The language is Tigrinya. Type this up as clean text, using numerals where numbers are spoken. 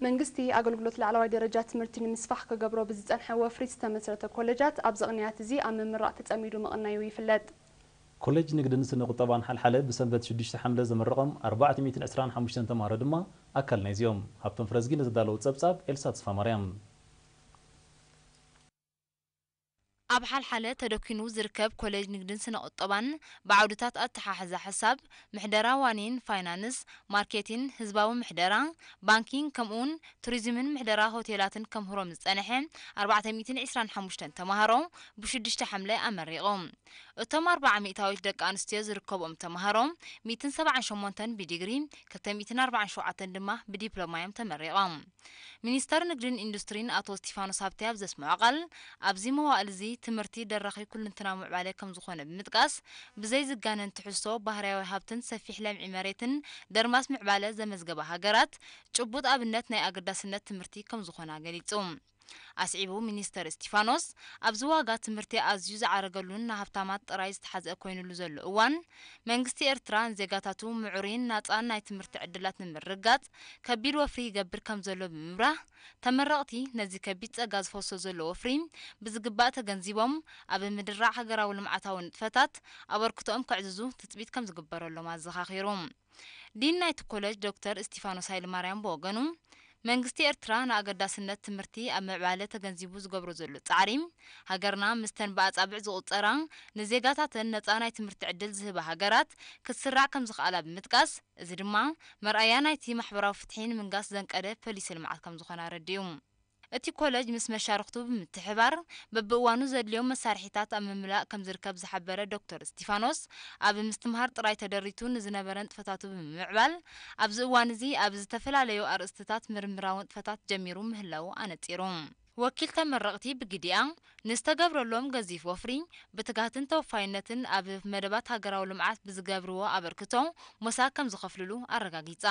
መንግስቲ አገልግሎት ለዓለዋይ ደረጃ ትምህርቲ ንምስፋሕ ከገብሮ ብዝጸንሐ ወፍሪ ዝተመስረተ ኮሌጃት ኣብ ዘቕንያት እዚ ኣብ ምምራቕ ተጸሚዱ መቕናዩ ይፍለጥ ኮሌጅ ንግድን ስነ ቁጠባን ሓልሓለ ብሰንበት 6 ሓምለ ዘመረቐም 425 ተማሃሮ ድማ ኣካል ናይዚኦም ሃብቶም ፍረዝጊ ንዝዳለው ጸብጻብ ኤልሳ ተስፋ ማርያም ኣብ ሓልሓለ ተደኪኑ ዝርከብ ኮሌጅ ንግድን ስነ ቁጠባን ብዓውድታት ኣተሓሕዛ ሓሳብ ምሕደራ ዋኒን ፋይናንስ ማርኬቲንግ ህዝባዊ ምሕደራ ባንኪንግ ከምኡን ቱሪዝምን ምሕደራ ሆቴላትን ከምሁሮም ዝጸንሐ 425 ተማሃሮ ብ6 ሓምለ ኣመሪቖም እቶም 400 ደቂ ኣንስትዮ ዝርከቦም ተማሃሮ 178 ብዲግሪ 247 ድማ ብዲፕሎማዮም ተመሪቖም ሚኒስተር ንግድን ኢንዱስትሪን አቶ ስቲፋኖስ ሃብቴ ኣብ ዘስምዖ ቃል ኣብዚ መዋዕል እዚ ትምህርቲ ደረኺ ኩልንትና ምዕባለ ከም ዝኾነ ብምጥቃስ ብዘይ ዝጋነን ትሕዝቶ ባህርያዊ ሃብትን ሰፊሕ ለምዒ መሬትን ደርማስ ምዕባለ ዘመዝገባ ሃገራት ጭቡጥ ኣብነት ናይ ኣገዳስነት ትምህርቲ ከም ዝኾነ ገሊጹ ኣስዒቡ ሚኒስተር ስቲፋኖስ ኣብዚ ዋጋ ትምህርቲ ኣዝዩ ዝዓረገሉን ሃብታማት ጥራይ ዝተሓዘ ኮይኑሉ ዘሎ እዋን መንግስቲ ኤርትራ ዜጋታቱ ምዑሪን ናጻን ናይ ትምህርቲ ዕድላት ንምርጋጽ ከቢድ ወፍሪ ይገብር ከም ዘሎ ብምብራህ ተመረቕቲ ነዚ ከቢድ ጸጋ ዝፈሶ ዘሎ ወፍሪ ብዝግባእ ተገንዚቦም ኣብ ምድራዕ ሃገራዊ ልምዓታዊ ንጥፈታት ኣበርክቶኦም ከዕዝዙ ትጽቢት ከም ዝግበረሎም ኣዘኻኺሩ ዲን ናይቲ ኮሌጅ ዶክተር ስቲፋኖስ ሃይለማርያም በወገኑ መንግስቲ ኤርትራ ንኣገዳስነት ትምህርቲ ኣብ ምዕባለ ተገንዚቡ ዝገብሮ ዘሎ ጻዕሪ ሃገርና ምስተን በኣጻብዕ ዝቁጸራ ንዜጋታተን ነጻ ናይ ትምህርቲ ዕድል ዝህባ ሃገራት ክትስራዕ ከም ዝኽኣላ ብምጥቃስ እዚ ድማ መርኣያ ናይቲ ማሕበራዊ ፍትሒን ምንጋስ ዘንቀደ ፖሊሲ ልምዓት ከም ዝኾነ ረዲዩ እቲ ኮሌጅ ምስ መሻርክቱ ብምትሕባር በብእዋኑ ዘድልዮም መሳርሒታት ኣብ ምምላእ ከም ዝርከብ ዝሓበረ ዶክተር ስቲፋኖስ ኣብ ምስትምሃር ጥራይ ተደሪቱ ንዝነበረን ጥፈታቱ ብምዕባል ኣብዚ እዋን እዚ ኣብ ዝተፈላለዩ ኣርእስትታት ምርምራዊ ጥፈታት ጀሚሩ ምህላው ኣነጺሩ ወኪል ተመረቕቲ ብግዲያ ንስተገብረሎም ገዚፍ ወፍሪ ብትጋትን ተወፋይነትን ኣብ መደባት ሃገራዊ ልምዓት ብዝገብርዎ ኣበርክቶ ሞሳ ከም ዝኸፍልሉ ኣረጋጊጻ